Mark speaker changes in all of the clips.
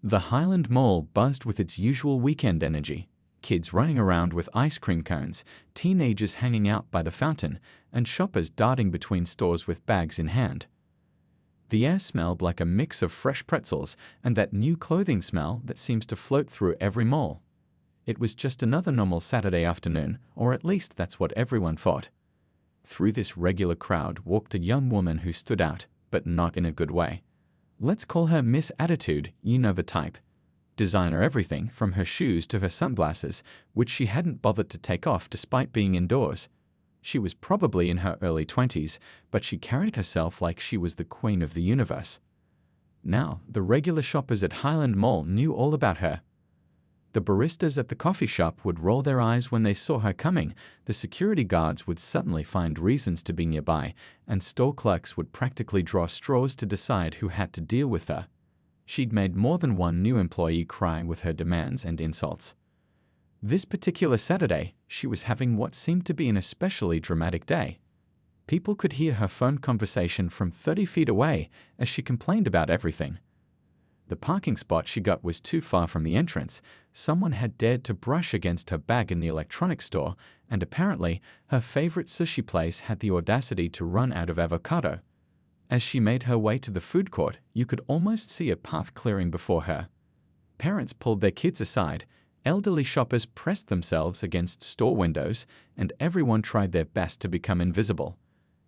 Speaker 1: The Highland Mall buzzed with its usual weekend energy. Kids running around with ice cream cones, teenagers hanging out by the fountain, and shoppers darting between stores with bags in hand. The air smelled like a mix of fresh pretzels and that new clothing smell that seems to float through every mall. It was just another normal Saturday afternoon, or at least that's what everyone thought. Through this regular crowd walked a young woman who stood out, but not in a good way. Let's call her Miss Attitude, you know the type. Designer everything from her shoes to her sunglasses, which she hadn't bothered to take off despite being indoors. She was probably in her early 20s, but she carried herself like she was the queen of the universe. Now, the regular shoppers at Highland Mall knew all about her. The baristas at the coffee shop would roll their eyes when they saw her coming, the security guards would suddenly find reasons to be nearby, and store clerks would practically draw straws to decide who had to deal with her. She'd made more than one new employee cry with her demands and insults. This particular Saturday, she was having what seemed to be an especially dramatic day. People could hear her phone conversation from 30 feet away as she complained about everything. The parking spot she got was too far from the entrance. Someone had dared to brush against her bag in the electronics store, and apparently her favorite sushi place had the audacity to run out of avocado. As she made her way to the food court, you could almost see a path clearing before her. Parents pulled their kids aside, elderly shoppers pressed themselves against store windows, and everyone tried their best to become invisible.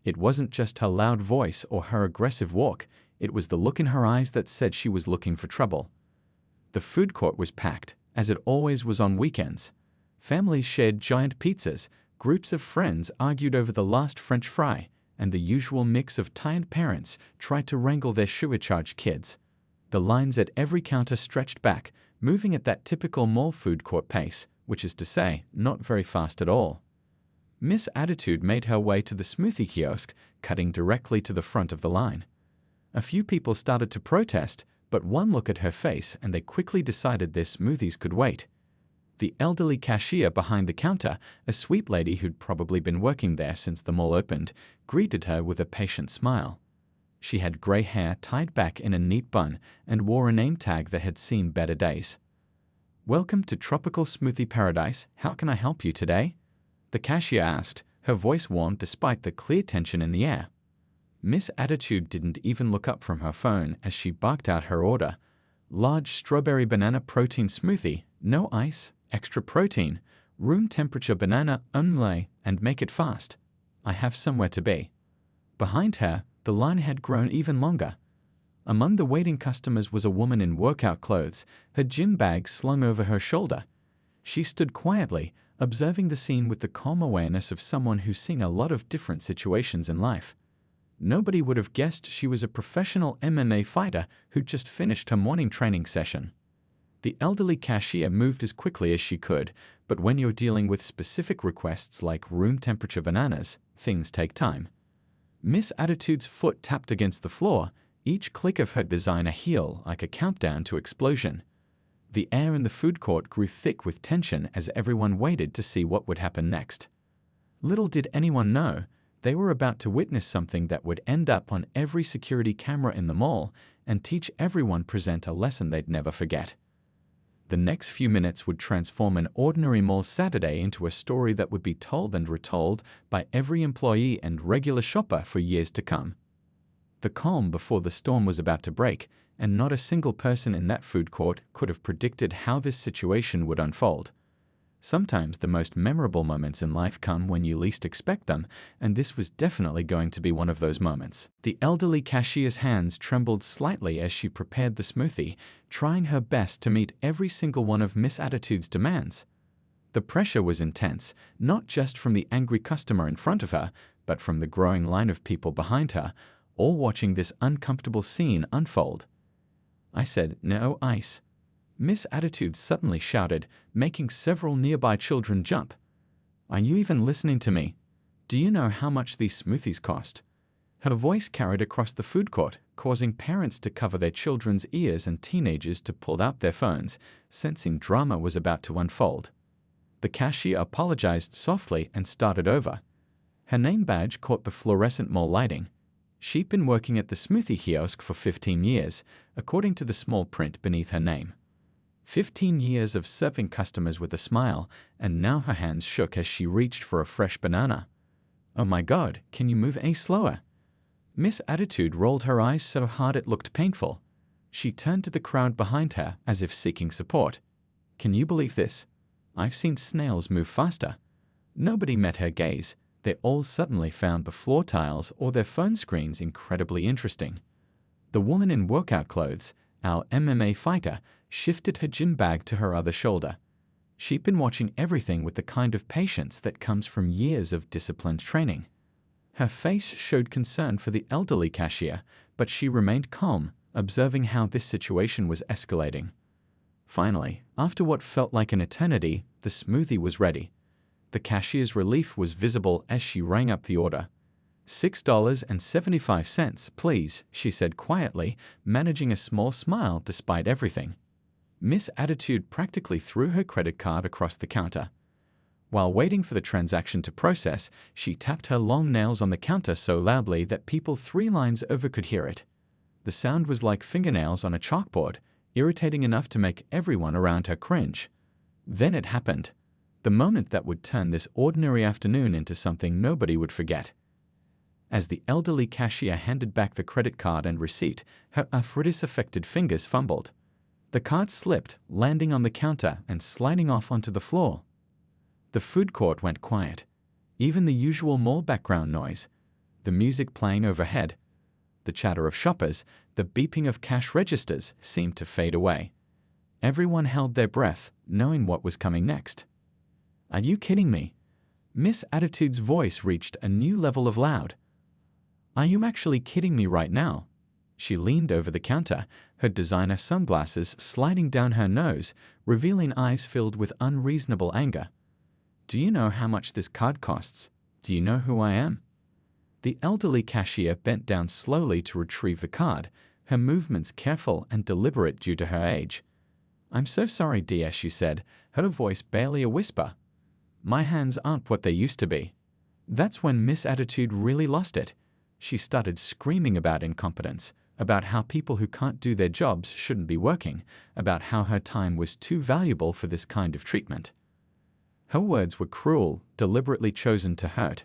Speaker 1: It wasn't just her loud voice or her aggressive walk, it was the look in her eyes that said she was looking for trouble. The food court was packed, as it always was on weekends. Families shared giant pizzas, groups of friends argued over the last French fry, and the usual mix of tired parents tried to wrangle their sugar-charged kids. The lines at every counter stretched back, moving at that typical mall food court pace, which is to say, not very fast at all. Miss Attitude made her way to the smoothie kiosk, cutting directly to the front of the line. A few people started to protest, but one look at her face and they quickly decided their smoothies could wait. The elderly cashier behind the counter, a sweet lady who'd probably been working there since the mall opened, greeted her with a patient smile. She had gray hair tied back in a neat bun and wore a name tag that had seen better days. "Welcome to Tropical Smoothie Paradise. How can I help you today?" the cashier asked, her voice warm despite the clear tension in the air. Miss Attitude didn't even look up from her phone as she barked out her order. "Large strawberry banana protein smoothie, no ice, extra protein, room temperature banana only, and make it fast. I have somewhere to be." Behind her, the line had grown even longer. Among the waiting customers was a woman in workout clothes, her gym bag slung over her shoulder. She stood quietly, observing the scene with the calm awareness of someone who's seen a lot of different situations in life. Nobody would have guessed she was a professional MMA fighter who'd just finished her morning training session. The elderly cashier moved as quickly as she could, but when you're dealing with specific requests like room temperature bananas, things take time. Miss Attitude's foot tapped against the floor, each click of her designer heel like a countdown to explosion. The air in the food court grew thick with tension as everyone waited to see what would happen next. Little did anyone know, they were about to witness something that would end up on every security camera in the mall and teach everyone present a lesson they'd never forget. The next few minutes would transform an ordinary mall Saturday into a story that would be told and retold by every employee and regular shopper for years to come. The calm before the storm was about to break, and not a single person in that food court could have predicted how this situation would unfold. Sometimes the most memorable moments in life come when you least expect them, and this was definitely going to be one of those moments. The elderly cashier's hands trembled slightly as she prepared the smoothie, trying her best to meet every single one of Miss Attitude's demands. The pressure was intense, not just from the angry customer in front of her, but from the growing line of people behind her, all watching this uncomfortable scene unfold. I said, "No ice." Miss Attitude suddenly shouted, making several nearby children jump. "Are you even listening to me? Do you know how much these smoothies cost?" Her voice carried across the food court, causing parents to cover their children's ears and teenagers to pull out their phones, sensing drama was about to unfold. The cashier apologized softly and started over. Her name badge caught the fluorescent mall lighting. She'd been working at the smoothie kiosk for 15 years, according to the small print beneath her name. 15 years of serving customers with a smile, and now her hands shook as she reached for a fresh banana. "Oh my God, can you move any slower?" Miss Attitude rolled her eyes so hard it looked painful. She turned to the crowd behind her as if seeking support. "Can you believe this? I've seen snails move faster." Nobody met her gaze. They all suddenly found the floor tiles or their phone screens incredibly interesting. The woman in workout clothes, our MMA fighter, shifted her gym bag to her other shoulder. She'd been watching everything with the kind of patience that comes from years of disciplined training. Her face showed concern for the elderly cashier, but she remained calm, observing how this situation was escalating. Finally, after what felt like an eternity, the smoothie was ready. The cashier's relief was visible as she rang up the order. $6.75, please, she said quietly, managing a small smile despite everything. Miss Attitude practically threw her credit card across the counter. While waiting for the transaction to process, she tapped her long nails on the counter so loudly that people 3 lines over could hear it. The sound was like fingernails on a chalkboard, irritating enough to make everyone around her cringe. Then it happened. The moment that would turn this ordinary afternoon into something nobody would forget. As the elderly cashier handed back the credit card and receipt, her arthritis-affected fingers fumbled. The card slipped, landing on the counter and sliding off onto the floor. The food court went quiet. Even the usual mall background noise, the music playing overhead, the chatter of shoppers, the beeping of cash registers seemed to fade away. Everyone held their breath, knowing what was coming next. "Are you kidding me?" Miss Attitude's voice reached a new level of loud. "Are you actually kidding me right now?" She leaned over the counter, her designer sunglasses sliding down her nose, revealing eyes filled with unreasonable anger. "Do you know how much this card costs? Do you know who I am?" The elderly cashier bent down slowly to retrieve the card, her movements careful and deliberate due to her age. "I'm so sorry, dear," she said, her voice barely a whisper. "My hands aren't what they used to be." That's when Miss Attitude really lost it. She started screaming about incompetence, about how people who can't do their jobs shouldn't be working, about how her time was too valuable for this kind of treatment. Her words were cruel, deliberately chosen to hurt.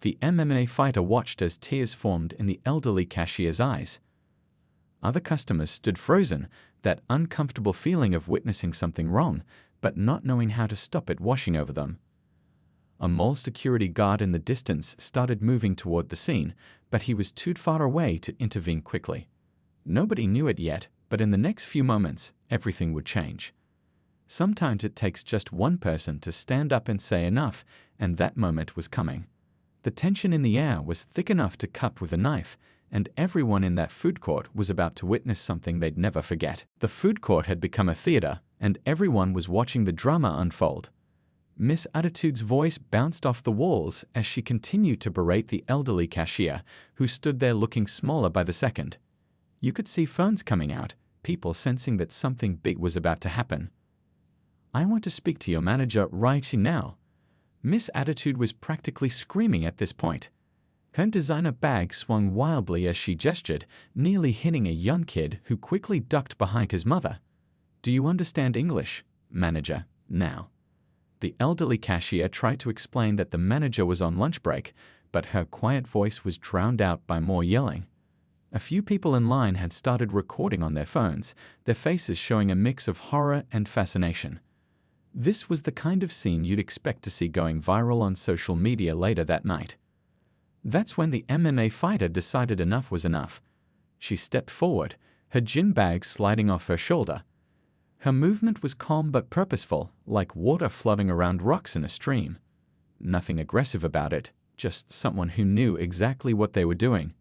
Speaker 1: The MMA fighter watched as tears formed in the elderly cashier's eyes. Other customers stood frozen, that uncomfortable feeling of witnessing something wrong, but not knowing how to stop it washing over them. A mall security guard in the distance started moving toward the scene, but he was too far away to intervene quickly. Nobody knew it yet, but in the next few moments, everything would change. Sometimes it takes just one person to stand up and say enough, and that moment was coming. The tension in the air was thick enough to cut with a knife, and everyone in that food court was about to witness something they'd never forget. The food court had become a theater, and everyone was watching the drama unfold. Miss Attitude's voice bounced off the walls as she continued to berate the elderly cashier, who stood there looking smaller by the second. You could see phones coming out, people sensing that something big was about to happen. "I want to speak to your manager right now." Miss Attitude was practically screaming at this point. Her designer bag swung wildly as she gestured, nearly hitting a young kid who quickly ducked behind his mother. "Do you understand English, manager, now?" The elderly cashier tried to explain that the manager was on lunch break, but her quiet voice was drowned out by more yelling. A few people in line had started recording on their phones, their faces showing a mix of horror and fascination. This was the kind of scene you'd expect to see going viral on social media later that night. That's when the MMA fighter decided enough was enough. She stepped forward, her gym bag sliding off her shoulder. Her movement was calm but purposeful, like water flooding around rocks in a stream. Nothing aggressive about it, just someone who knew exactly what they were doing.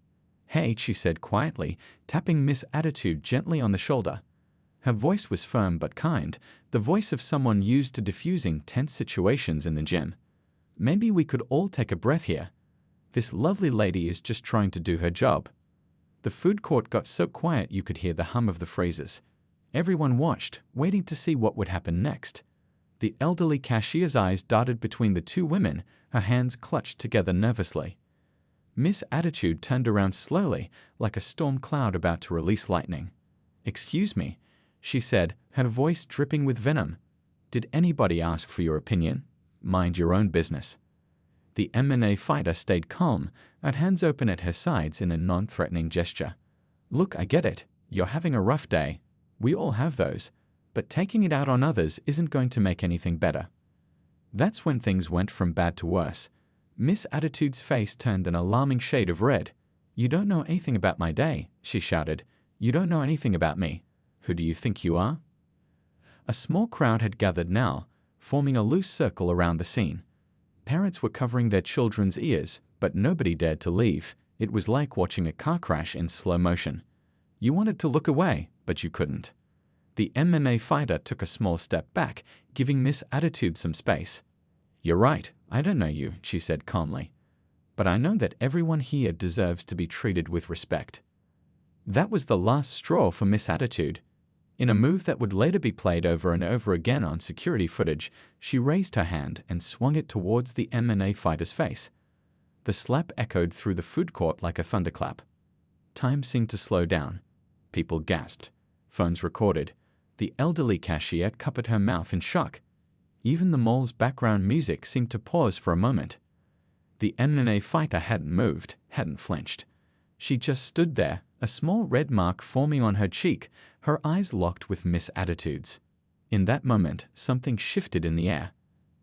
Speaker 1: "Hey," she said quietly, tapping Miss Attitude gently on the shoulder. Her voice was firm but kind, the voice of someone used to diffusing tense situations in the gym. "Maybe we could all take a breath here. This lovely lady is just trying to do her job." The food court got so quiet you could hear the hum of the phrases. Everyone watched, waiting to see what would happen next. The elderly cashier's eyes darted between the two women, her hands clutched together nervously. Miss Attitude turned around slowly, like a storm cloud about to release lightning. "Excuse me," she said, her voice dripping with venom. "Did anybody ask for your opinion? Mind your own business." The MMA fighter stayed calm, her hands open at her sides in a non-threatening gesture. "Look, I get it. You're having a rough day. We all have those. But taking it out on others isn't going to make anything better." That's when things went from bad to worse. Miss Attitude's face turned an alarming shade of red. "You don't know anything about my day," she shouted. "You don't know anything about me. Who do you think you are?" A small crowd had gathered now, forming a loose circle around the scene. Parents were covering their children's ears, but nobody dared to leave. It was like watching a car crash in slow motion. You wanted to look away, but you couldn't. The MMA fighter took a small step back, giving Miss Attitude some space. "You're right, I don't know you," she said calmly. "But I know that everyone here deserves to be treated with respect." That was the last straw for Miss Attitude. In a move that would later be played over and over again on security footage, she raised her hand and swung it towards the MMA fighter's face. The slap echoed through the food court like a thunderclap. Time seemed to slow down. People gasped. Phones recorded. The elderly cashier covered her mouth in shock. Even the mall's background music seemed to pause for a moment. The MMA fighter hadn't moved, hadn't flinched. She just stood there, a small red mark forming on her cheek, her eyes locked with Miss Attitude's. In that moment, something shifted in the air.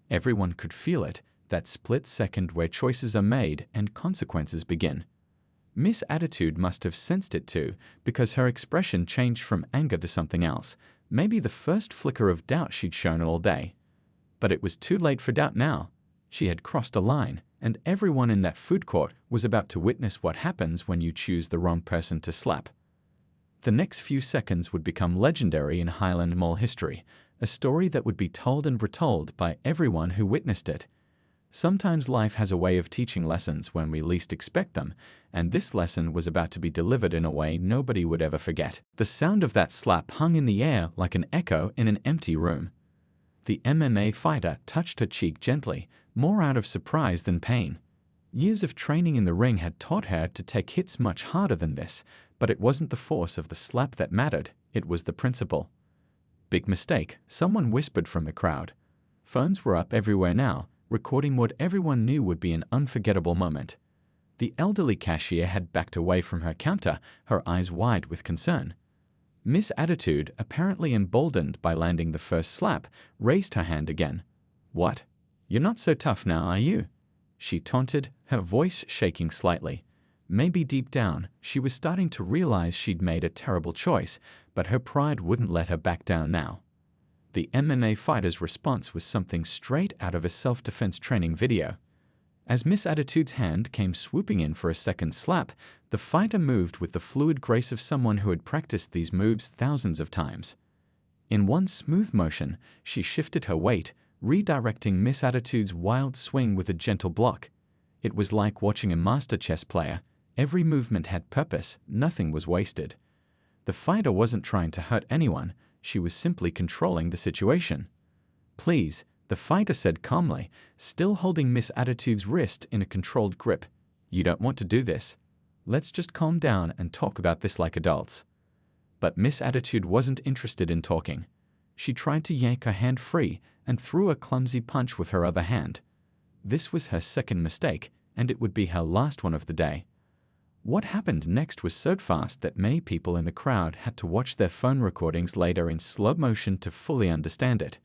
Speaker 1: Everyone could feel it, that split second where choices are made and consequences begin. Miss Attitude must have sensed it too, because her expression changed from anger to something else, maybe the first flicker of doubt she'd shown all day. But it was too late for doubt now. She had crossed a line, and everyone in that food court was about to witness what happens when you choose the wrong person to slap. The next few seconds would become legendary in Highland Mall history, a story that would be told and retold by everyone who witnessed it. Sometimes life has a way of teaching lessons when we least expect them, and this lesson was about to be delivered in a way nobody would ever forget. The sound of that slap hung in the air like an echo in an empty room. The MMA fighter touched her cheek gently, more out of surprise than pain. Years of training in the ring had taught her to take hits much harder than this, but it wasn't the force of the slap that mattered, it was the principle. "Big mistake," someone whispered from the crowd. Phones were up everywhere now, recording what everyone knew would be an unforgettable moment. The elderly cashier had backed away from her counter, her eyes wide with concern. Miss Attitude, apparently emboldened by landing the first slap, raised her hand again. "What? You're not so tough now, are you?" she taunted, her voice shaking slightly. Maybe deep down, she was starting to realize she'd made a terrible choice, but her pride wouldn't let her back down now. The MMA fighter's response was something straight out of a self-defense training video. As Miss Attitude's hand came swooping in for a second slap, the fighter moved with the fluid grace of someone who had practiced these moves thousands of times. In one smooth motion, she shifted her weight, redirecting Miss Attitude's wild swing with a gentle block. It was like watching a master chess player. Every movement had purpose, nothing was wasted. The fighter wasn't trying to hurt anyone, she was simply controlling the situation. "Please," the fighter said calmly, still holding Miss Attitude's wrist in a controlled grip. "You don't want to do this. Let's just calm down and talk about this like adults." But Miss Attitude wasn't interested in talking. She tried to yank her hand free and threw a clumsy punch with her other hand. This was her second mistake, and it would be her last one of the day. What happened next was so fast that many people in the crowd had to watch their phone recordings later in slow motion to fully understand it.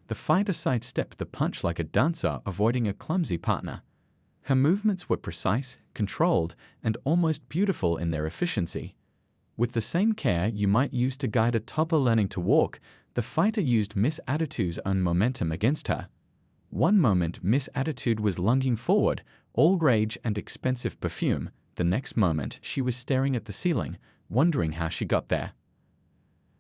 Speaker 1: The fighter sidestepped the punch like a dancer avoiding a clumsy partner. Her movements were precise, controlled, and almost beautiful in their efficiency. With the same care you might use to guide a toddler learning to walk, the fighter used Miss Attitude's own momentum against her. One moment Miss Attitude was lunging forward, all rage and expensive perfume. The next moment she was staring at the ceiling, wondering how she got there.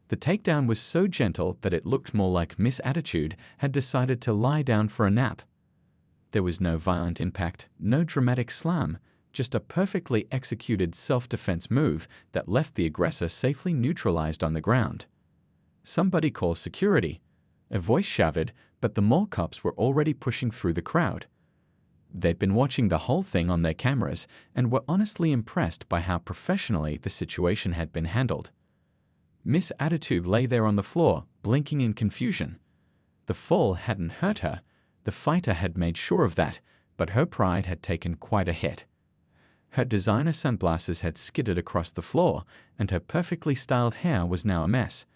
Speaker 1: The takedown was so gentle that it looked more like Miss Attitude had decided to lie down for a nap. There was no violent impact, no dramatic slam, just a perfectly executed self-defense move that left the aggressor safely neutralized on the ground. "Somebody call security," a voice shouted, but the mall cops were already pushing through the crowd. They'd been watching the whole thing on their cameras and were honestly impressed by how professionally the situation had been handled. Miss Attitude lay there on the floor, blinking in confusion. The fall hadn't hurt her. The fighter had made sure of that, but her pride had taken quite a hit. Her designer sunglasses had skidded across the floor, and her perfectly styled hair was now a mess.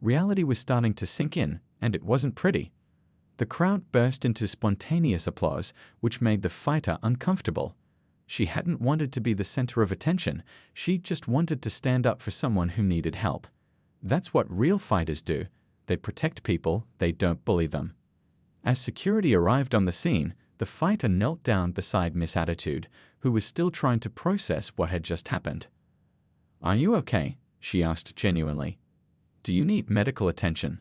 Speaker 1: Reality was starting to sink in, and it wasn't pretty. The crowd burst into spontaneous applause, which made the fighter uncomfortable. She hadn't wanted to be the center of attention. She just wanted to stand up for someone who needed help. That's what real fighters do. They protect people, they don't bully them. As security arrived on the scene, the fighter knelt down beside Miss Attitude, who was still trying to process what had just happened. "Are you okay?" she asked genuinely. "Do you need medical attention?"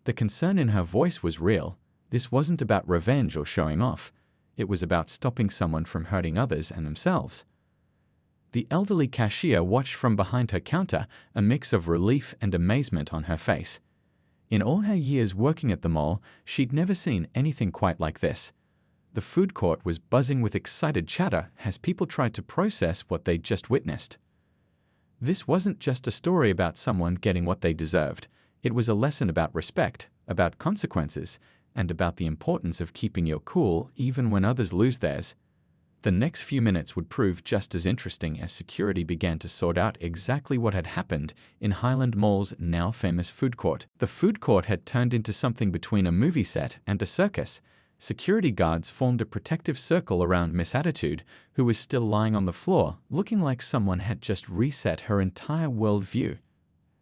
Speaker 1: The concern in her voice was real. This wasn't about revenge or showing off. It was about stopping someone from hurting others and themselves. The elderly cashier watched from behind her counter, a mix of relief and amazement on her face. In all her years working at the mall, she'd never seen anything quite like this. The food court was buzzing with excited chatter as people tried to process what they'd just witnessed. This wasn't just a story about someone getting what they deserved. It was a lesson about respect, about consequences, and about the importance of keeping your cool even when others lose theirs. The next few minutes would prove just as interesting as security began to sort out exactly what had happened in Highland Mall's now famous food court. The food court had turned into something between a movie set and a circus. Security guards formed a protective circle around Miss Attitude, who was still lying on the floor, looking like someone had just reset her entire worldview.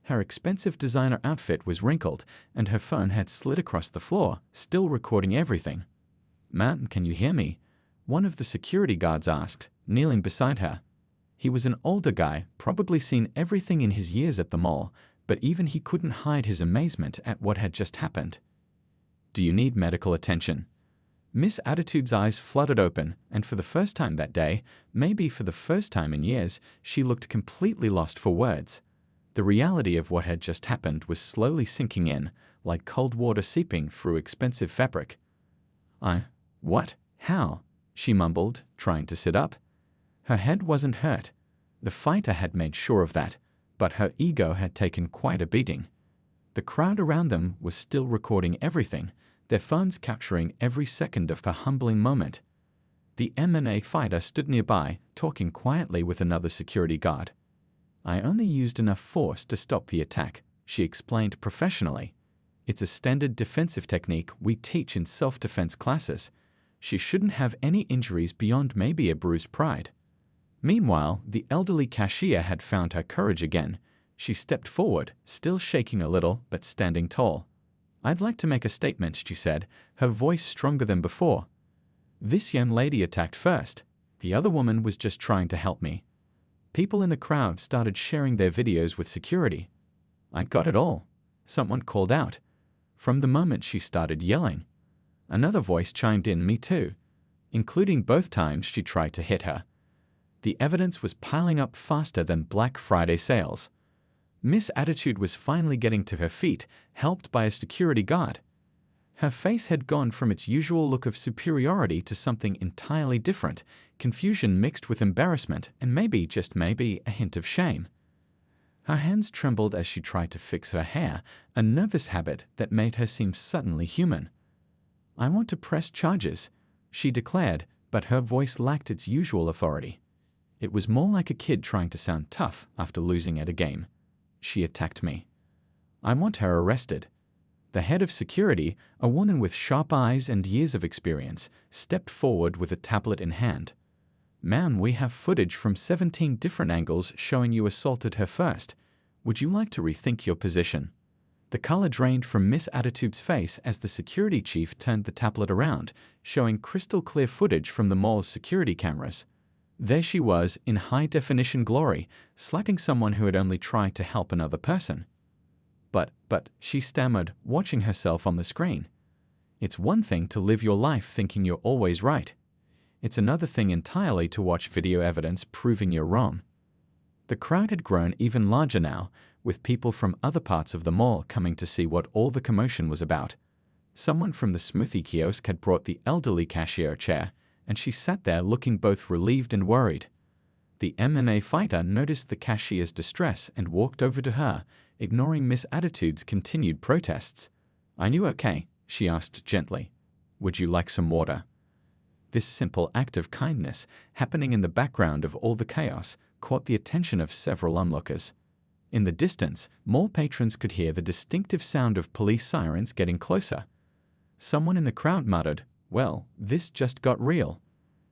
Speaker 1: Her expensive designer outfit was wrinkled, and her phone had slid across the floor, still recording everything. "Ma'am, can you hear me?" one of the security guards asked, kneeling beside her. He was an older guy, probably seen everything in his years at the mall, but even he couldn't hide his amazement at what had just happened. "Do you need medical attention?" Miss Attitude's eyes fluttered open, and for the first time that day, maybe for the first time in years, she looked completely lost for words. The reality of what had just happened was slowly sinking in, like cold water seeping through expensive fabric. What? How?" she mumbled, trying to sit up. Her head wasn't hurt. The fighter had made sure of that, but her ego had taken quite a beating. The crowd around them was still recording everything, their phones capturing every second of her humbling moment. The MMA fighter stood nearby, talking quietly with another security guard. "I only used enough force to stop the attack," she explained professionally. "It's a standard defensive technique we teach in self-defense classes. She shouldn't have any injuries beyond maybe a bruised pride." Meanwhile, the elderly cashier had found her courage again. She stepped forward, still shaking a little, but standing tall. "I'd like to make a statement," she said, her voice stronger than before. "This young lady attacked first. The other woman was just trying to help me." People in the crowd started sharing their videos with security. "I got it all," someone called out. From the moment she started yelling. Another voice chimed in, "Me too," including both times she tried to hit her. The evidence was piling up faster than Black Friday sales. Miss Attitude was finally getting to her feet, helped by a security guard. Her face had gone from its usual look of superiority to something entirely different, confusion mixed with embarrassment and maybe, just maybe, a hint of shame. Her hands trembled as she tried to fix her hair, a nervous habit that made her seem suddenly human. "I want to press charges," she declared, but her voice lacked its usual authority. It was more like a kid trying to sound tough after losing at a game. "She attacked me. I want her arrested." The head of security, a woman with sharp eyes and years of experience, stepped forward with a tablet in hand. "Ma'am, we have footage from 17 different angles showing you assaulted her first. Would you like to rethink your position?" The color drained from Miss Attitude's face as the security chief turned the tablet around, showing crystal clear footage from the mall's security cameras. There she was, in high-definition glory, slapping someone who had only tried to help another person. But, she stammered, watching herself on the screen. "It's one thing to live your life thinking you're always right. It's another thing entirely to watch video evidence proving you're wrong." The crowd had grown even larger now, with people from other parts of the mall coming to see what all the commotion was about. Someone from the smoothie kiosk had brought the elderly cashier a chair, and she sat there looking both relieved and worried. The MMA fighter noticed the cashier's distress and walked over to her, ignoring Miss Attitude's continued protests. "Are you okay?" she asked gently. "Would you like some water?" This simple act of kindness, happening in the background of all the chaos, caught the attention of several onlookers. In the distance, more patrons could hear the distinctive sound of police sirens getting closer. Someone in the crowd muttered, "Well, this just got real."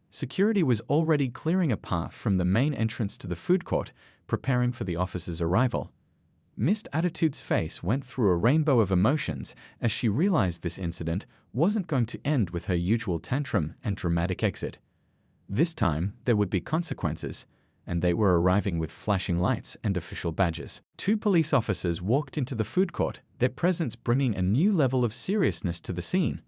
Speaker 1: Security was already clearing a path from the main entrance to the food court, preparing for the officer's arrival. Miss Attitude's face went through a rainbow of emotions as she realized this incident wasn't going to end with her usual tantrum and dramatic exit. This time, there would be consequences, and they were arriving with flashing lights and official badges. 2 police officers walked into the food court, their presence bringing a new level of seriousness to the scene.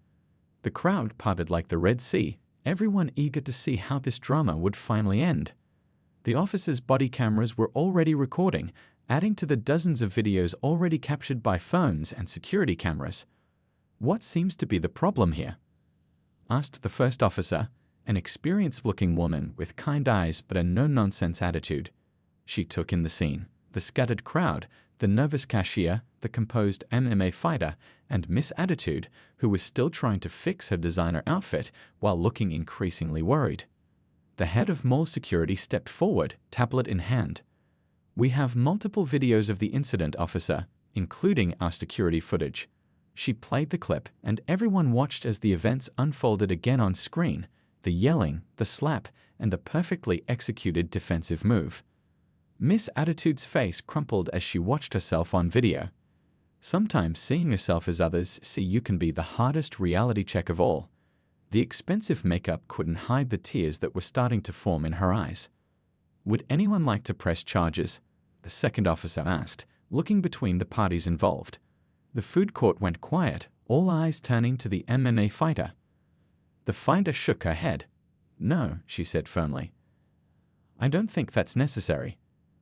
Speaker 1: The crowd parted like the Red Sea, everyone eager to see how this drama would finally end. The officers' body cameras were already recording, adding to the dozens of videos already captured by phones and security cameras. "What seems to be the problem here?" asked the first officer, an experienced-looking woman with kind eyes but a no-nonsense attitude. She took in the scene, the scattered crowd, the nervous cashier, the composed MMA fighter, and Miss Attitude, who was still trying to fix her designer outfit while looking increasingly worried. The head of mall security stepped forward, tablet in hand. "We have multiple videos of the incident, officer, including our security footage." She played the clip, and everyone watched as the events unfolded again on screen, the yelling, the slap, and the perfectly executed defensive move. Miss Attitude's face crumpled as she watched herself on video. Sometimes seeing yourself as others see you can be the hardest reality check of all. The expensive makeup couldn't hide the tears that were starting to form in her eyes. "Would anyone like to press charges?" the second officer asked, looking between the parties involved. The food court went quiet, all eyes turning to the MMA fighter. The fighter shook her head. "No," she said firmly. "I don't think that's necessary."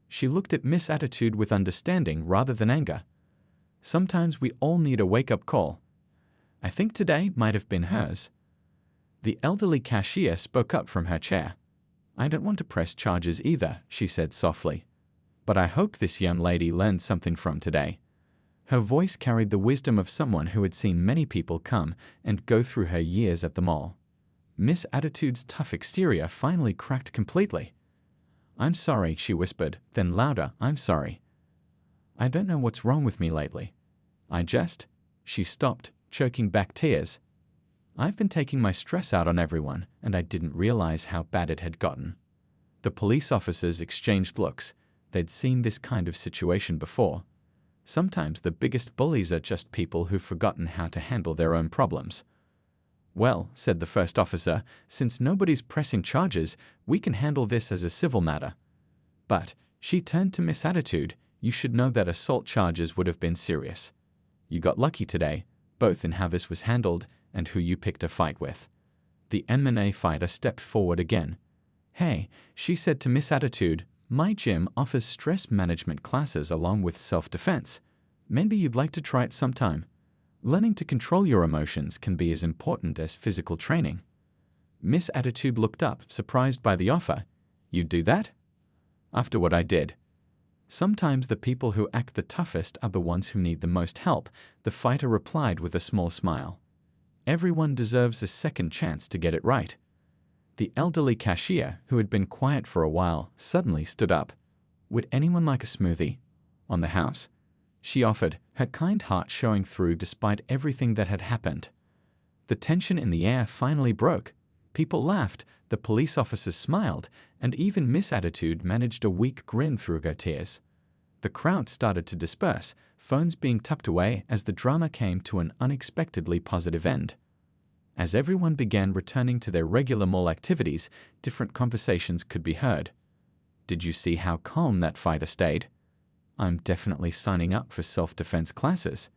Speaker 1: She looked at Miss Attitude with understanding rather than anger. Sometimes we all need a wake-up call. I think today might have been hers. The elderly cashier spoke up from her chair. "I don't want to press charges either," she said softly. "But I hope this young lady learned something from today." Her voice carried the wisdom of someone who had seen many people come and go through her years at the mall. Miss Attitude's tough exterior finally cracked completely. "I'm sorry," she whispered, then louder, "I'm sorry. I don't know what's wrong with me lately. She stopped, choking back tears. "I've been taking my stress out on everyone, and I didn't realize how bad it had gotten." The police officers exchanged looks. They'd seen this kind of situation before. Sometimes the biggest bullies are just people who've forgotten how to handle their own problems. "Well," said the first officer, "since nobody's pressing charges, we can handle this as a civil matter." But, she turned to Miss Attitude, "You should know that assault charges would have been serious. You got lucky today, both in how this was handled and who you picked a fight with." The MMA fighter stepped forward again. "Hey," she said to Miss Attitude, "my gym offers stress management classes along with self-defense. Maybe you'd like to try it sometime. Learning to control your emotions can be as important as physical training." Miss Attitude looked up, surprised by the offer. "You'd do that?" "After what I did." "Sometimes the people who act the toughest are the ones who need the most help," the fighter replied with a small smile. "Everyone deserves a second chance to get it right." The elderly cashier, who had been quiet for a while, suddenly stood up. "Would anyone like a smoothie?" "On the house?" she offered, her kind heart showing through despite everything that had happened. The tension in the air finally broke. People laughed, the police officers smiled, and even Miss Attitude managed a weak grin through her tears. The crowd started to disperse, phones being tucked away as the drama came to an unexpectedly positive end. As everyone began returning to their regular mall activities, different conversations could be heard. "Did you see how calm that fighter stayed?" "I'm definitely signing up for self-defense classes."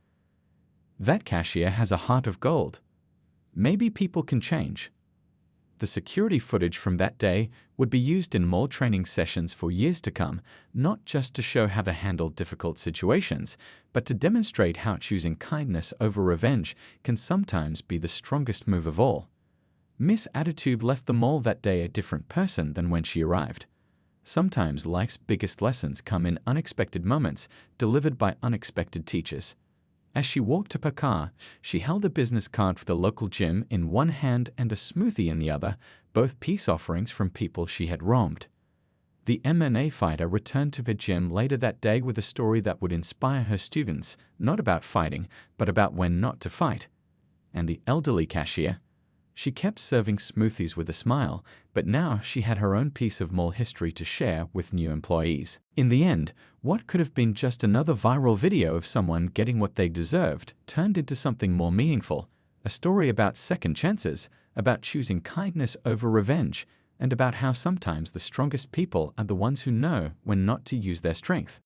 Speaker 1: "That cashier has a heart of gold." "Maybe people can change." The security footage from that day would be used in mall training sessions for years to come, not just to show how to handle difficult situations, but to demonstrate how choosing kindness over revenge can sometimes be the strongest move of all. Miss Attitude left the mall that day a different person than when she arrived. Sometimes life's biggest lessons come in unexpected moments, delivered by unexpected teachers. As she walked to her car, she held a business card for the local gym in one hand and a smoothie in the other, both peace offerings from people she had wronged. The MMA fighter returned to the gym later that day with a story that would inspire her students, not about fighting, but about when not to fight. And the elderly cashier? She kept serving smoothies with a smile, but now she had her own piece of mall history to share with new employees. In the end, what could have been just another viral video of someone getting what they deserved turned into something more meaningful, a story about second chances, about choosing kindness over revenge, and about how sometimes the strongest people are the ones who know when not to use their strength.